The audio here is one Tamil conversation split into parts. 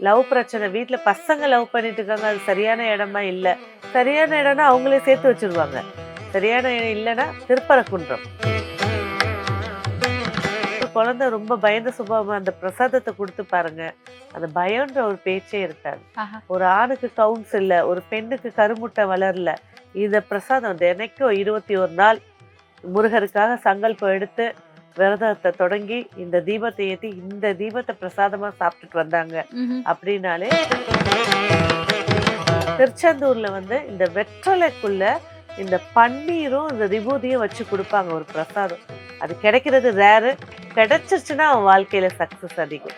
லவ் பிரச்சனை, வீட்ல பசங்க லவ் பண்ணிட்டு இருக்காங்க, அது சரியான இடமா இல்ல. சரியான இடம்னா அவங்களே சேர்த்து வச்சுருவாங்க. சரியான இடம் இல்லன்னா திருப்பரங்குன்றம். குழந்தை ரொம்ப பயந்த சுபாவமா அந்த பிரசாதத்த குடுத்து பாருங்க. அந்த பயம்ன்ற ஒரு பேச்சே இருக்காது. ஆஹா. ஒரு ஆணுக்கு கவுன்ஸ் இல்ல, ஒரு பெண்ணுக்கு கருமுட்டை வளரல. இந்த பிரசாதம் தினைக்கும் 21 நாள் முருகருக்காக சங்கல்பம் எடுத்து விரதத்தை தொடங்கி இந்த தீபத்தை ஏத்தி இந்த தீபத்தை பிரசாதமா சாப்பிட்டுட்டு வந்தாங்க ம்ஹ்ம். அப்படின்னாலே திருச்செந்தூர்ல வந்து இந்த வெற்றலைக்குள்ள இந்த பன்னீரும் இந்த விபூதியும் வச்சு கொடுப்பாங்க ஒரு பிரசாதம். அது கிடைக்கிறது ரேரு. கிடைச்சிருச்சுன்னா அவன் வாழ்க்கையில சக்சஸ் அதிகம்.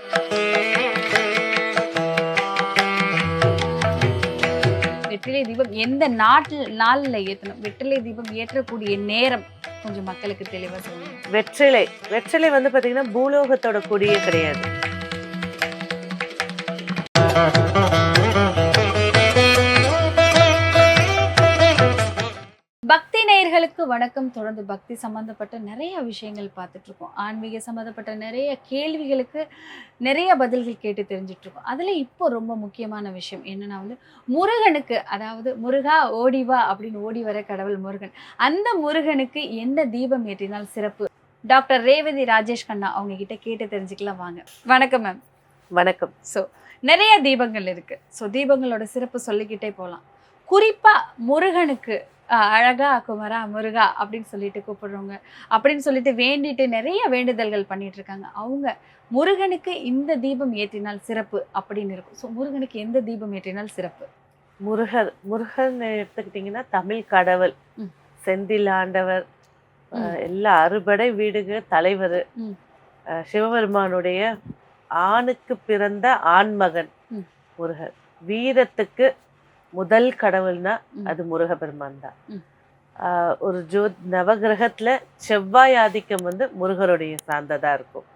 வெற்றிலை தீபம் எந்த நாள்ல ஏத்தணும்? வெற்றிலை தீபம் ஏற்றக்கூடிய நேரம் கொஞ்சம் மக்களுக்கு தெளிவா சொல்லுங்க. வெற்றிலை வெற்றிலை வந்து பாத்தீங்கன்னா பூலோகத்தோட கொடியே கிடையாது. பக்தி நேயர்களுக்கு வணக்கம். தொடர்ந்து பக்தி சம்பந்தப்பட்ட நிறைய விஷயங்கள் பார்த்துட்டு இருக்கோம். ஆன்மீக சம்பந்தப்பட்ட நிறைய கேள்விகளுக்கு நிறைய பதில்கள் கேட்டு தெரிஞ்சுட்டு இருக்கோம். அதுல இப்போ ரொம்ப முக்கியமான விஷயம் என்னன்னா வந்து முருகனுக்கு, அதாவது முருகா ஓடிவா அப்படின்னு ஓடி வர கடவுள் முருகன், அந்த முருகனுக்கு எந்த தீபம் ஏற்றினால் சிறப்பு? டாக்டர் ரேவதி ராஜேஷ் கண்ணா அவங்க கிட்ட கேட்டு தெரிஞ்சுக்கலாம் வாங்க. வணக்கம் மேம். வணக்கம். ஸோ நிறைய தீபங்கள் இருக்கு. ஸோ தீபங்களோட சிறப்பு சொல்லிக்கிட்டே போகலாம். குறிப்பா முருகனுக்கு அழகா குமரா முருகா அப்படின்னு சொல்லிட்டு கூப்பிடுறவங்க, அப்படின்னு சொல்லிட்டு வேண்டிட்டு நிறைய வேண்டுதல்கள் பண்ணிட்டு இருக்காங்க. அவங்க முருகனுக்கு இந்த தீபம் ஏற்றினால் சிறப்பு அப்படின்னு இருக்கும். ஸோ முருகனுக்கு எந்த தீபம் ஏற்றினால் சிறப்பு? முருகன் எடுத்துக்கிட்டீங்கன்னா தமிழ் கடவுள், ம். செந்தில் ஆண்டவர், எல்லா அறுபடை வீடுக தலைவர், ம். சிவபெருமானுடைய ஆணுக்கு பிறந்த ஆண்மகன் ம். முருகர். வீரத்துக்கு முதல் கடவுள்னா ம். அது முருகபெருமான் தான். ம். ஒரு நவகிரகத்துல செவ்வாய் ஆதிக்கம் வந்து முருகருடைய சார்ந்ததா இருக்கும்.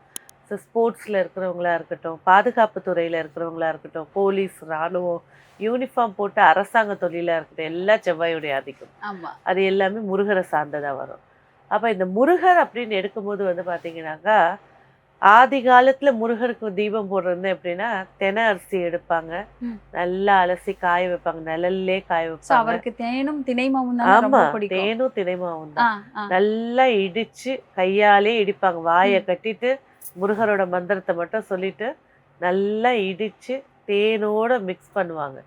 ஸோ ஸ்போர்ட்ஸ்ல இருக்கிறவங்களா இருக்கட்டும், பாதுகாப்பு துறையில இருக்கிறவங்களா இருக்கட்டும், போலீஸ், ராணுவம், யூனிஃபார்ம் போட்டு அரசாங்க தொழிலா இருக்கட்டும், எல்லாம் செவ்வாயுடைய ஆதிக்கம். ஆமா. அது எல்லாமே முருகரை சார்ந்ததா வரும். அப்ப இந்த முருகர் அப்படின்னு எடுக்கும்போது வந்து பாத்தீங்கன்னாக்கா, ஆதி காலத்துல முருகருக்கு தீபம் போடுறது எப்படின்னா, தெனை அரிசி எடுப்பாங்க, ம். நல்லா அலசி காய வைப்பாங்க, நிழல்லே காய ஸோ வைப்பாங்க. அவருக்கு தேனும் திணைமாவும் தான் ஆமா, ரொம்ப பிடிக்கும். தேனும் தினைமாவும் ஆ, தான். ஆ. நல்லா இடிச்சு கையாலே இடிப்பாங்க. வாயை ம். கட்டிட்டு முருகரோட மந்திரத்தை மட்டும் சொல்லிட்டு நல்லா இடிச்சு தேனோட மிக்ஸ் பண்ணுவாங்க.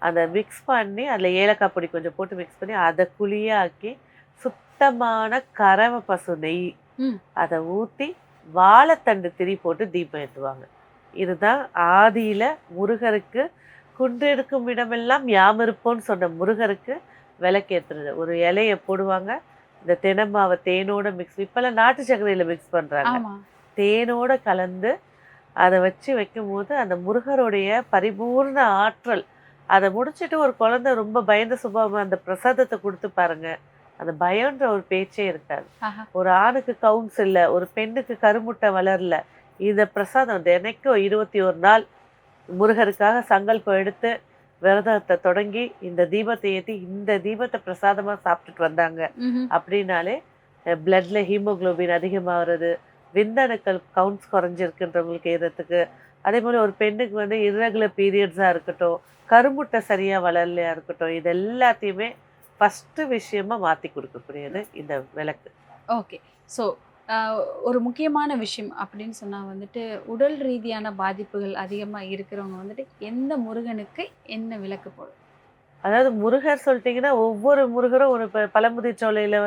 அந்த மிக்ஸ் பண்ணி அதில் ஏலக்காய் பொடி கொஞ்சம் போட்டு மிக்ஸ் பண்ணி அதை குழியாக்கி சுத்தமான கறவை பசு நெய் ம். அதை ஊற்றி வாழைத்தண்டு திரி போட்டு தீபம் ஏற்றுவாங்க. இதுதான் ஆதியில முருகருக்கு குன்றெடுக்கும் இடமெல்லாம் யாம் இருப்போன்னு சொன்ன முருகருக்கு விளக்கேற்றுறது. ஒரு இலையை போடுவாங்க, இந்த தென்னமாவை தேனோட மிக்ஸ், இப்பெல்லாம் நாட்டு சர்க்கரையில் மிக்ஸ் பண்ணுறாங்க, ஆமா. தேனோட கலந்து அதை வச்சு வைக்கும்போது அந்த முருகருடைய பரிபூர்ண ஆற்றல். அதை முடிச்சுட்டு ஒரு குழந்தை ரொம்ப பயந்த சுபாவமா அந்த பிரசாதத்தை கொடுத்து பாருங்க. அந்த பயம்ன்ற ஒரு பேச்சே இருக்காது. ஆஹா. ஒரு ஆணுக்கு கவுன்ஸ் இல்ல, ஒரு பெண்ணுக்கு கருமுட்டை வளரல. இந்த பிரசாதம் தினைக்கும் 21 நாள் முருகருக்காக சங்கல்பம் எடுத்து விரதத்தை தொடங்கி இந்த தீபத்தை ஏத்தி இந்த தீபத்தை பிரசாதமா சாப்பிட்டுட்டு வந்தாங்க ம்ஹ்ம். அப்படின்னாலே பிளட்ல ஹீமோகுளோபின் அதிகமாகிறது, விந்தணுக்கள் கவுண்ட்ஸ் குறைஞ்சிருக்குன்றவங்களுக்கு ஏறதுக்கு. அதே போல ஒரு பெண்ணுக்கு வந்து இர்ரெகுலர் பீரியட்ஸா இருக்கட்டும், கருமுட்டை சரியா வளரலையா இருக்கட்டும், இது எல்லாத்தையுமே ஃபர்ஸ்ட் விஷயமா மாத்தி கொடுக்கக்கூடியது இந்த விளக்கு. ஓகே. ஸோ ஒரு முக்கியமான விஷயம் அப்படின்னு சொன்னால் வந்துட்டு உடல் ரீதியான பாதிப்புகள் அதிகமாக இருக்கிறவங்க வந்துட்டு எந்த முருகனுக்கு என்ன விளக்கு போடும்? அதாவது முருகர் சொல்லிட்டீங்கன்னா ஒவ்வொரு முருகரும் ஒரு பழமுதிர் சோலையில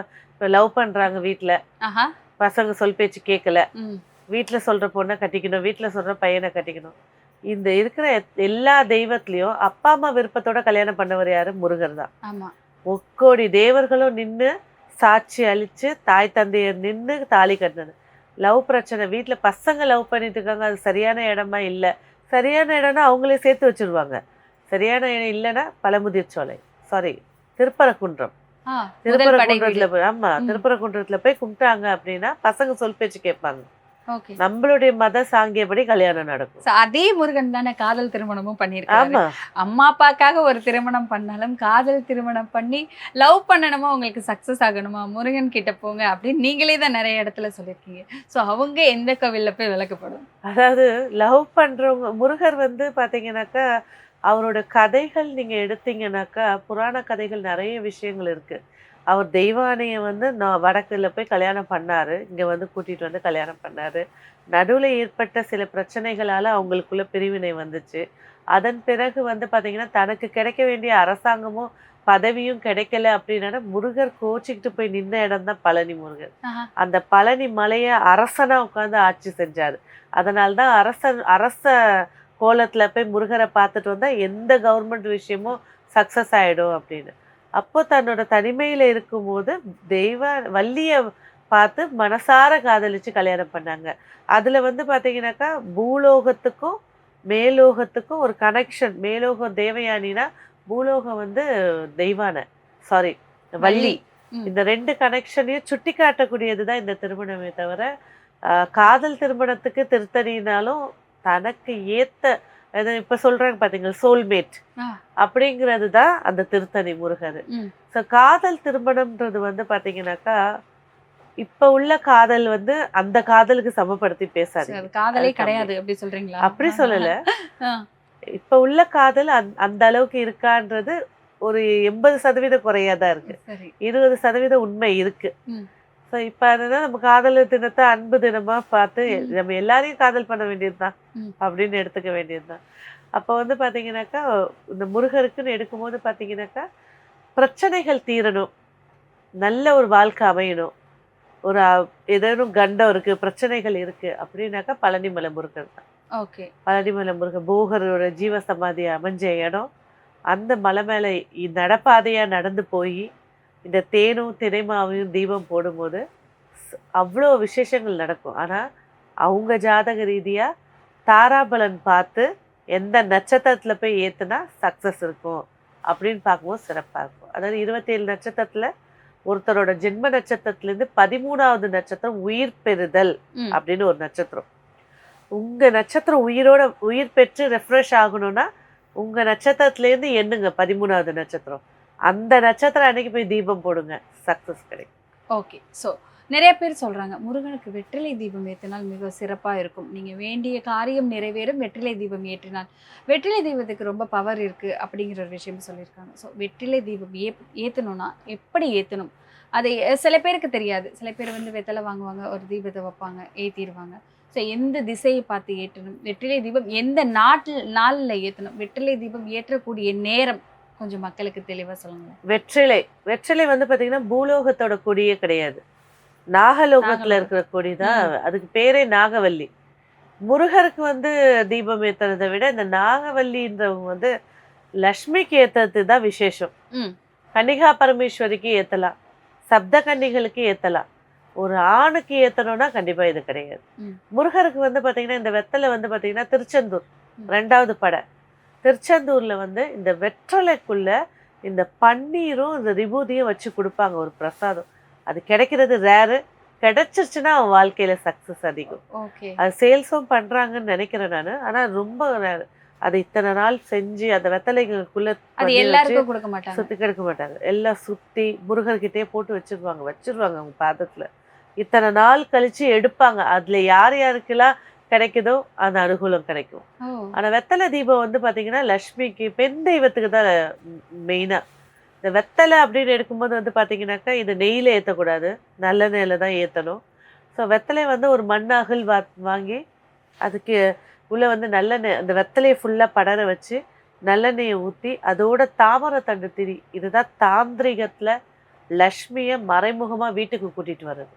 லவ் பண்றாங்க வீட்ல. ஆஹா. பசங்க சொல் பேச்சு கேட்கல, ம். வீட்டுல சொல்ற பொண்ணை கட்டிக்கணும், வீட்டுல சொல்ற பையனை கட்டிக்கணும். இந்த இருக்கிற எல்லா தெய்வத்திலையும் அப்பா அம்மா விருப்பத்தோட கல்யாணம் பண்ணவர் யாரு? முருகர் தான். ஆமா. முக்கோடி தேவர்களும் நின்று சாட்சி அளிச்சு தாய் தந்தையர் நின்று தாலி கட்டினது. லவ் பிரச்சனை, வீட்டுல பசங்க லவ் பண்ணிட்டு இருக்காங்க, அது சரியான இடமா இல்ல. சரியான இடம்னா அவங்களே சேர்த்து வச்சிருவாங்க. சரியான இடம் இல்லைன்னா பழமுதிர் சோலை, சாரி திருப்பரங்குன்றம். ஆ, முதல் படை வீடு. திருப்பரங்குன்றத்துல போய், ஆமா, ம். திருப்பரங்குன்றத்துல போய் கும்பிட்டாங்க அப்படின்னா பசங்க சொல் பேச்சு கேட்பாங்க. ஓகே. நம்மளுடைய மத சாங்கியப்படி கல்யாணம் நடக்கும். அதே முருகன் தானே காதல் திருமணமும் பண்ணியிருக்காரு. ஆமா. அம்மா அப்பாக்காக ஒரு திருமணம் பண்ணாலும் காதல் திருமணம் பண்ணி லவ் பண்ணணுமா உங்களுக்கு சக்சஸ் ஆகணுமா முருகன் கிட்ட போங்க அப்படின்னு நீங்களே தான் நிறைய இடத்துல சொல்லியிருக்கீங்க. ஸோ அவங்க எந்த கோவில்ல போய் விளக்கப்படும்? அதாவது லவ் பண்றவங்க முருகர் வந்து பாத்தீங்கன்னாக்கா அவரோட கதைகள் நீங்க எடுத்தீங்கன்னாக்கா புராண கதைகள் நிறைய விஷயங்கள் இருக்கு. அவர் தெய்வானைய வந்து நான் வடக்குல போய் கல்யாணம் பண்ணாரு. இங்க வந்து கூட்டிட்டு வந்து கல்யாணம் பண்ணாரு. நடுவுல ஏற்பட்ட சில பிரச்சனைகளால அவங்களுக்குள்ள பிரிவினை வந்துச்சு. அதன் பிறகு வந்து பார்த்தீங்கன்னா, தனக்கு கிடைக்க வேண்டிய அரசாங்கமும், பதவியும் கிடைக்கல அப்படின்னா, முருகர் கோச்சிக்கிட்டு போய் நின்ன இடம் தான் பழனி முருகர். ஆஹா. அந்த பழனி மலைய அரசனா உட்கார்ந்து ஆட்சி செஞ்சாரு. அதனால தான் அரச கோலத்துல போய் முருகர பார்த்துட்டு வந்தா எந்த கவர்மெண்ட் விஷயமும் சக்சஸ் ஆயிடும் அப்படின்னு. அப்போ தன்னோட தனிமையில இருக்கும்போது தெய்வ வள்ளிய பார்த்து மனசார காதலிச்சு கல்யாணம் பண்ணாங்க. அதுல வந்து பார்த்தீங்கன்னாக்கா, பூலோகத்துக்கும், மேலோகத்துக்கும் ஒரு கனெக்ஷன். மேலோகம் தேவயானினா, பூலோகம் வந்து தெய்வானை. சாரி வள்ளி. ம். இந்த 2 கனெக்ஷனையும் சுட்டிக்காட்டக்கூடியது தான் இந்த திருமணமே தவிர, காதல் திருமணத்துக்கு திருத்தணினாலும் தனக்கு ஏத்த அது இப்ப சொல்றாங்க பார்த்தீங்களா, சோல்மேட் ஆ. அப்படிங்கிறது தான் அந்த திருத்தணி முருகர். ம். ஸோ காதல் திருமணம்ன்றது வந்து பார்த்தீங்கன்னாக்கா, இப்ப உள்ள காதல் வந்து அந்த காதலுக்கு சமப்படுத்தி சரி, பேசாதீங்க. அது காதலே அது கம்மி. கிடையாது அப்படி சொல்றீங்களா? அப்படி சொல்லல. ஆ. இப்ப உள்ள காதல் அந்த அளவுக்கு இருக்கான்றது ஒரு 80% குறையா தான் இருக்கு. சரி. 20% உண்மை இருக்கு. ம். ஸோ இப்ப அதுதான் நம்ம காதலர் தினத்த அன்பு தினமா பார்த்து ம். நம்ம எல்லாரையும் காதல் பண்ண வேண்டியதுதான் ம். அப்படின்னு எடுத்துக்க வேண்டியதுதான். அப்ப வந்து பாத்தீங்கன்னாக்கா, இந்த முருகருக்குன்னு எடுக்கும்போது பாத்தீங்கன்னாக்கா, பிரச்சனைகள் தீரணும். நல்ல ஒரு வாழ்க்கை அமையணும். ஒரு ஏதேனும் கண்டம் இருக்கு, பிரச்சனைகள் இருக்கு அப்படின்னாக்கா பழனிமலை முருகன் தான். ஓகே. பழனிமலை முருகன் போகரோட ஜீவ சமாதி அமைஞ்ச இடம். அந்த மலை மேல நடப்பாதையா நடந்து போய் இந்த தேனும் தினைமாவையும் தீபம் போடும்போது அவ்வளோ விசேஷங்கள் நடக்கும். ஆனா அவங்க ஜாதக ரீதியா தாராபலன் பார்த்து எந்த நட்சத்திரத்துல போய் ஏத்துனா சக்சஸ் இருக்கும் அப்படின்னு பார்க்கும்போது சிறப்பா இருக்கும். அதாவது 27 நட்சத்திரத்துல ஒருத்தரோட ஜென்ம நட்சத்திரத்திலேருந்து 13வது நட்சத்திரம் உயிர் பெறுதல் ம். அப்படின்னு ஒரு நட்சத்திரம். உங்க நட்சத்திரம் உயிர் பெற்று ரெஃப்ரெஷ் ஆகணும்னா உங்க நட்சத்திரத்திலேருந்து எண்ணுங்க 13வது நட்சத்திரம். அந்த நட்சத்திரம் அன்னைக்கு போய் தீபம் போடுங்க, சக்சஸ் கிடைக்கும். ஓகே. ஸோ நிறைய பேர் சொல்றாங்க முருகனுக்கு வெற்றிலை தீபம் ஏற்றினால் மிக சிறப்பா இருக்கும். நீங்க வேண்டிய காரியம் நிறைவேறும் வெற்றிலை தீபம் ஏற்றினால். வெற்றிலை தீபத்துக்கு ரொம்ப பவர் இருக்கு அப்படிங்கிற ஒரு விஷயம் சொல்லியிருக்காங்க. ஸோ வெற்றிலை தீபம் ஏற்றணும்னா எப்படி ஏற்றணும்? அதை சில பேருக்கு தெரியாது. சில பேர் வந்து வெத்தலை வாங்குவாங்க, ஒரு தீபத்தை வைப்பாங்க, ஏற்றிடுவாங்க. ஸோ எந்த திசையை பார்த்து ஏற்றணும்? வெற்றிலை தீபம் எந்த நாளில் ஏற்றணும்? வெற்றிலை தீபம் ஏற்றக்கூடிய நேரம் கொஞ்சம் மக்களுக்கு தெளிவாக சொல்லுங்களேன். வெற்றிலை வந்து பாத்தீங்கன்னா பூலோகத்தோட கொடியே கிடையாது. நாகலோகத்துல இருக்கிற கொடி தான். அதுக்கு பேரே நாகவல்லி. முருகருக்கு வந்து தீபம் ஏத்துறதை விட இந்த நாகவல்லின்றவங்க வந்து லக்ஷ்மிக்கு ஏத்துறது தான் விசேஷம். ம். கன்னிகா பரமேஸ்வரிக்கு ஏத்தலாம், சப்த கன்னிகளுக்கு ஏத்தலாம். ஒரு ஆணுக்கு ஏத்தணும்னா கண்டிப்பா இது கிடையாது. ம். முருகருக்கு வந்து பாத்தீங்கன்னா இந்த வெத்தலை வந்து பாத்தீங்கன்னா திருச்செந்தூர் ம். 2வது படை. திருச்செந்தூர்ல வந்து இந்த வெற்றலைக்குள்ள இந்த பன்னீரும் இந்த விபூதியும் வச்சு கொடுப்பாங்க ஒரு பிரசாதம். அது கிடைக்கிறது ரேரு. கிடைச்சிருச்சுன்னா அவன் வாழ்க்கையில சக்சஸ் அதிகம். ஓகே. அது சேல்ஸும் பண்றாங்கன்னு நினைக்கிறேன் நானு. ஆனா ரொம்ப ரேர். அது இத்தனை நாள் செஞ்சு அந்த வெத்தலைகளுக்குள்ள அது எல்லாருக்கும் கொடுக்க மாட்டாங்க. சுத்தி கெடுக்க மாட்டாங்க. எல்லாம் சுத்தி முருகர்கிட்டயே போட்டு வச்சிருவாங்க அவங்க பாதத்துல. இத்தனை நாள் கழிச்சு எடுப்பாங்க. அதுல யார் யாருக்கெல்லாம் கிடைக்குதோ அந்த அனுகூலம் கிடைக்கும். ஓ. ஆனா வெத்தலை தீபம் வந்து பாத்தீங்கன்னா லக்ஷ்மிக்கு பெண் தெய்வத்துக்கு தான் மெயினா. இந்த வெத்தலை அப்படின்னு எடுக்கும்போது வந்து பாத்தீங்கன்னாக்கா இது நெய்யில ஏற்றக்கூடாது, நல்லெண்ணெயில தான் ஏற்றணும். ஸோ வெத்தலை வந்து ஒரு மண் அகல் வாங்கி அதுக்கு உள்ள வந்து நல்லெண்ணெய் அந்த வெத்தலையை ஃபுல்லாக படர வச்சு நல்லெண்ணெயை ஊற்றி அதோட தாமரை தண்டு திரி இதுதான் தாந்திரிகத்தில் லக்ஷ்மியை மறைமுகமாக வீட்டுக்கு கூட்டிகிட்டு வர்றது.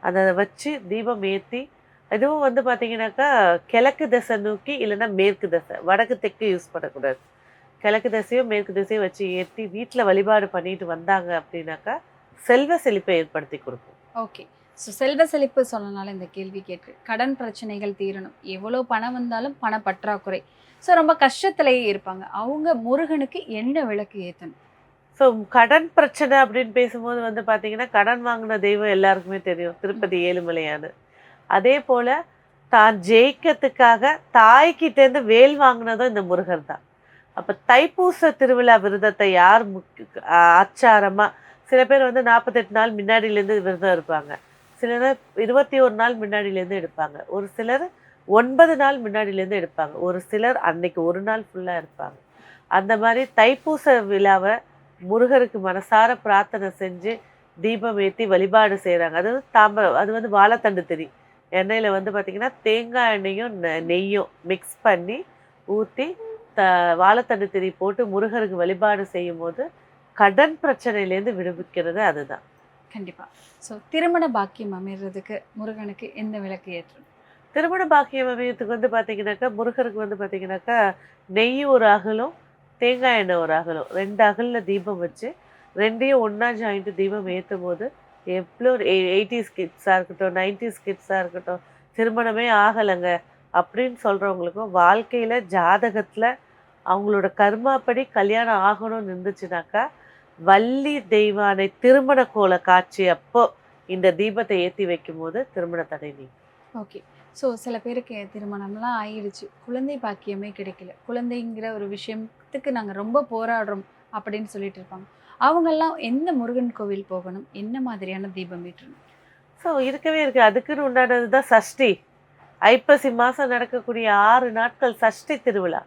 அதை வச்சு தீபம் ஏற்றி இதுவும் வந்து பார்த்தீங்கன்னாக்கா கிழக்கு திசை நோக்கி இல்லைன்னா மேற்கு திசை, வடக்கு தெற்கு யூஸ் பண்ணக்கூடாது. கிழக்கு திசையோ மேற்கு திசையோ வச்சு ஏற்றி வீட்டில் வழிபாடு பண்ணிட்டு வந்தாங்க அப்படின்னாக்கா செல்வ செழிப்பை ஏற்படுத்தி கொடுக்கும். ஓகே. ஸோ செல்வ செழிப்பு சொன்னனால இந்த கேள்வி கேட்டு கடன் பிரச்சனைகள் தீரணும். எவ்வளோ பணம் வந்தாலும் பண பற்றாக்குறை. ஸோ ரொம்ப கஷ்டத்திலேயே இருப்பாங்க. அவங்க முருகனுக்கு என்ன விளக்கு ஏற்றணும்? ஸோ கடன் பிரச்சனை அப்படின்னு பேசும்போது வந்து பார்த்தீங்கன்னா கடன் வாங்கின தெய்வம் எல்லாருக்குமே தெரியும், திருப்பதி ஏழுமலையானு. அதே போல் தான் ஜெயிக்கிறதுக்காக தாய்கிட்டேருந்து வேல் வாங்கினதும் இந்த முருகர் தான். அப்போ தைப்பூச திருவிழா விரதத்தை யார் ஆச்சாரமாக, சில பேர் வந்து 48 நாள் முன்னாடியிலேருந்து விரதம் இருப்பாங்க, சிலர் 21 நாள் முன்னாடியிலேருந்து எடுப்பாங்க, ஒரு சிலர் 9 நாள் முன்னாடியிலேருந்து எடுப்பாங்க, ஒரு சிலர் அன்னைக்கு ஒரு நாள் ஃபுல்லாக இருப்பாங்க. அந்த மாதிரி தைப்பூச விழாவை முருகருக்கு மனசார பிரார்த்தனை செஞ்சு தீபம் ஏற்றி வழிபாடு செய்கிறாங்க. அது அது வந்து வாழைத்தண்டு திரி எண்ணெயில் வந்து பார்த்திங்கன்னா தேங்காய் எண்ணெயும் நெய்யும் மிக்ஸ் பண்ணி ஊற்றி வாழைத்தண்டு திரி போட்டு முருகருக்கு வழிபாடு செய்யும் போது கடன் பிரச்சனையிலேருந்து விடுவிக்கிறது அதுதான். கண்டிப்பா. ஸோ திருமண பாக்கியம் அமைகிறதுக்கு முருகனுக்கு எந்த விளக்கு ஏற்றும்? திருமண பாக்கியம் அமையத்துக்கு வந்து பார்த்தீங்கன்னாக்கா முருகருக்கு வந்து பார்த்தீங்கன்னாக்கா நெய் ஒரு அகலும் தேங்காய் எண்ணெய் ஒரு அகலும் 2 அகலில் தீபம் வச்சு 2யும் ஒன்றா ஜாயிண்ட்டு தீபம் ஏற்றும் போது எவ்வளோ 80s கிட்ஸாக இருக்கட்டும் 90s கிட்ஸாக இருக்கட்டும் திருமணமே ஆகலைங்க அப்படின்னு சொல்கிறவங்களுக்கும் வாழ்க்கையில் ஜாதகத்தில் அவங்களோட கர்மாப்படி கல்யாணம் ஆகணும்னு இருந்துச்சுனாக்கா வள்ளி தெய்வானை திருமண கோல காட்சி அப்போ இந்த தீபத்தை ஏற்றி வைக்கும்போது திருமண தடை நீங்கும். ஓகே. ஸோ சில பேருக்கு திருமணம்லாம் ஆயிடுச்சு, குழந்தை பாக்கியமே கிடைக்கல, குழந்தைங்கிற ஒரு விஷயத்துக்கு நாங்கள் ரொம்ப போராடுறோம் அப்படின்னு சொல்லிட்டு இருப்பாங்க. அவங்கெல்லாம் எந்த முருகன் கோவில் போகணும், என்ன மாதிரியான தீபம் ஏற்றணும்? ஸோ இருக்கவே இருக்குது. அதுக்குன்னு உண்டானது தான் சஷ்டி. ஐப்பசி மாதம் நடக்கக்கூடிய 6 நாட்கள் சஷ்டி திருவிழா.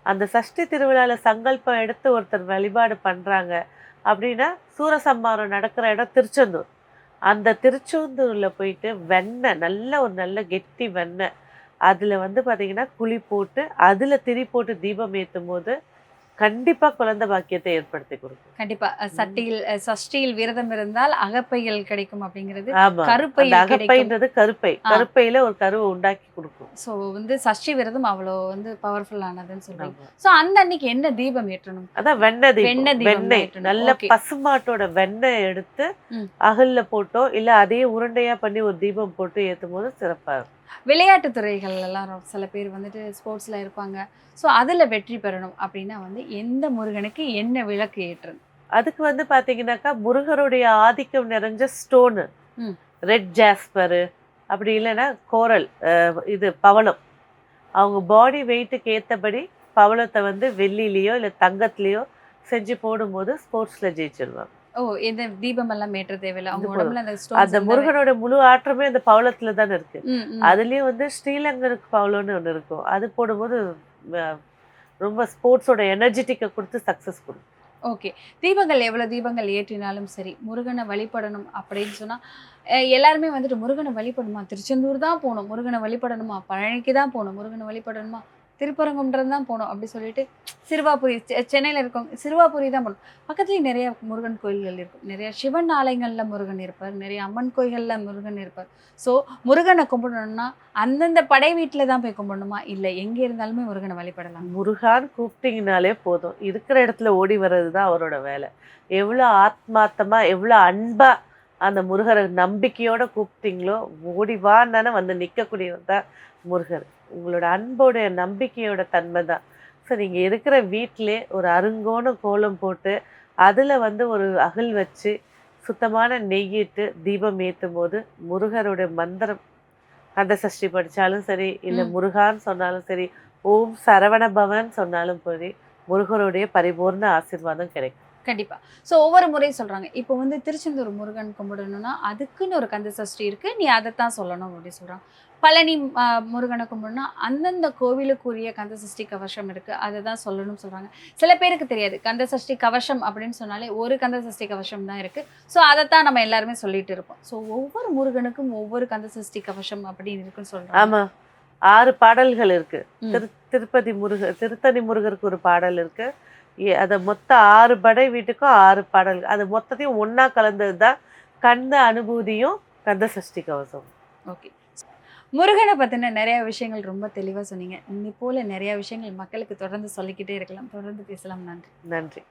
அந்த சஷ்டி திருவிழாவில் சங்கல்பம் எடுத்து ஒருத்தர் வழிபாடு பண்ணுறாங்க அப்படின்னா சூரசம்மாரம் நடக்கிற இடம் திருச்செந்தூர். அந்த திருச்செந்தூரில் போயிட்டு வெண்ணெய், நல்ல கெட்டி வெண்ணெய், அதில் வந்து பார்த்திங்கன்னா குழி போட்டு அதில் திரி போட்டு தீபம் ஏற்றும் போது கண்டிப்பாக குழந்தை பாக்கியத்தை ஏற்படுத்தி கொடுக்கும். கண்டிப்பாக. சஷ்டியில் விரதம் இருந்தால் அகப்பைகள் கிடைக்கும் அப்படிங்கிறது. ஆமாம், கருப்பை அகப்பைன்றது கருப்பையில் ஒரு கருவை உண்டாக்கி கொடுக்கும். ஸோ வந்து சஷ்டி விரதம் அவ்வளோ வந்து பவர்ஃபுல்லானதுன்னு சொல்றீங்க. ஸோ அந்த அன்னைக்கு என்ன தீபம் ஏற்றணும்? அதான் வெண்ணெய் நல்ல பசுமாட்டோட வெண்ணெய் எடுத்து அகல்ல போட்டோ இல்லை அதையே உருண்டையா பண்ணி ஒரு தீபம் போட்டு ஏற்றும் போது சிறப்பாக இருக்கும். விளையாட்டு துறைகள் எல்லாம் சில பேர் வந்துட்டு ஸ்போர்ட்ஸ்ல இருப்பாங்க. ஸோ அதில் வெற்றி பெறணும் அப்படின்னா வந்து எந்த முருகனுக்கு என்ன விளக்கு ஏற்றணும்? அதுக்கு வந்து பார்த்தீங்கன்னாக்கா முருகருடைய ஆதிக்கம் நிறைஞ்ச ஸ்டோனு, ரெட் ஜாஸ்பரு, அப்படி இல்லைன்னா கோரல், இது பவளம், அவங்க பாடி வெயிட்டுக்கு ஏற்றபடி பவளத்தை வந்து வெள்ளிலேயோ இல்லை தங்கத்துலேயோ செஞ்சு போடும்போது ஸ்போர்ட்ஸில் ஜெயிச்சிருவாங்க. ஓ, இந்த தீபம் எல்லாம் ஏற்ற தேவையில்லை, அவங்க உடம்புல அந்த முருகனோட முழு ஆற்றமே அந்த பவளத்துல தானே இருக்கு. அதுலயும் வந்து ஸ்ரீலங்கருக்கு பவளம்னு ஒண்ணு இருக்கும், அது போடும்போது ரொம்ப ஸ்போர்ட்ஸோட எனர்ஜெட்டிக்கை கொடுத்து சக்சஸ் கொடுக்கும். ஓகே. தீபங்கள் எவ்வளோ தீபங்கள் ஏற்றினாலும் சரி முருகனை வழிபடணும் அப்படின்னு சொன்னால் எல்லாருமே வந்துட்டு முருகனை வழிபடணுமா, திருச்செந்தூர் தான் போகணும், முருகனை வழிபடணுமா, பழனிக்கு தான் போகணும், முருகனை வழிபடணுமா, திருப்பரங்குன்றம் தான் போகணும் அப்படி சொல்லிட்டு சிறுவாபுரி, சென்னையில் இருக்கவங்க சிறுவாபுரி தான் போகணும். பக்கத்துலேயும் நிறைய முருகன் கோயில்கள் இருக்கும், நிறைய சிவன் ஆலயங்களில் முருகன் இருப்பார், நிறைய அம்மன் கோயில்களில் முருகன் இருப்பார். ஸோ முருகனை கும்பிடணும்னா அந்தந்த படை வீட்டில் தான் போய் கும்பிடணுமா, இல்லை எங்கே இருந்தாலுமே முருகனை வழிபடலாம்? முருகான் கூப்பிட்டீங்கனாலே போதும், இருக்கிற இடத்துல ஓடி வர்றது தான் அவரோட வேலை. எவ்வளோ ஆத்மார்த்தமாக எவ்வளோ அன்பாக அந்த முருகரை நம்பிக்கையோட கூப்பிட்டீங்களோ ஓடிவான்னு வந்து நிற்கக்கூடியவர் தான் முருகர். உங்களோட அன்போட நம்பிக்கையோட தன்மை தான். ஸோ நீங்கள் இருக்கிற வீட்டிலே ஒரு அருங்கோண கோலம் போட்டு அதில் வந்து ஒரு அகல் வச்சு சுத்தமான நெய்யிட்டு தீபம் ஏற்றும் போது முருகரோட மந்திரம் கந்த சஷ்டி படித்தாலும் சரி, இல்லை முருகான்னு சொன்னாலும் சரி, ஓம் சரவண பவன் சொன்னாலும் சரி, முருகருடைய பரிபூர்ண ஆசீர்வாதம் கிடைக்கும். கண்டிப்பாக. ஸோ ஒவ்வொரு முறையும் சொல்கிறாங்க, இப்போ வந்து திருச்செந்தூர் முருகன் கும்பிடணும்னா அதுக்குன்னு ஒரு கந்த சஷ்டி இருக்குது, நீ அதைத்தான் சொல்லணும் அப்படின்னு சொல்கிறாங்க. பழனி முருகனை கும்பிடணும்னா அந்தந்த கோவிலுக்குரிய கந்த சஷ்டி கவசம் இருக்குது, அதை தான் சொல்லணும்னு சொல்கிறாங்க. சில பேருக்கு தெரியாது, கந்த சஷ்டி கவசம் அப்படின்னு சொன்னாலே ஒரு கந்த சஷ்டி கவசம் தான் இருக்குது, ஸோ அதைத்தான் நம்ம எல்லாருமே சொல்லிட்டு இருப்போம். ஸோ ஒவ்வொரு முருகனுக்கும் ஒவ்வொரு கந்த சஷ்டி கவசம் அப்படின்னு இருக்குன்னு சொல்கிறாங்க. ஆமாம், 6 பாடல்கள் இருக்குது. திருத்தணி முருகருக்கு ஒரு பாடல் இருக்குது. அதை மொத்தம் 6 படை வீட்டுக்கும் 6 பாடல்கள், அது மொத்தத்தையும் ஒன்றா கலந்தது தான் கந்த அனுபூதியும் கந்த சஷ்டி கவசம். ஓகே. முருகனை பற்றின நிறைய விஷயங்கள் ரொம்ப தெளிவாக சொன்னீங்க. இன்னி போல் நிறைய விஷயங்கள் மக்களுக்கு தொடர்ந்து சொல்லிக்கிட்டே இருக்கலாம், தொடர்ந்து பேசலாம். நன்றி. நன்றி.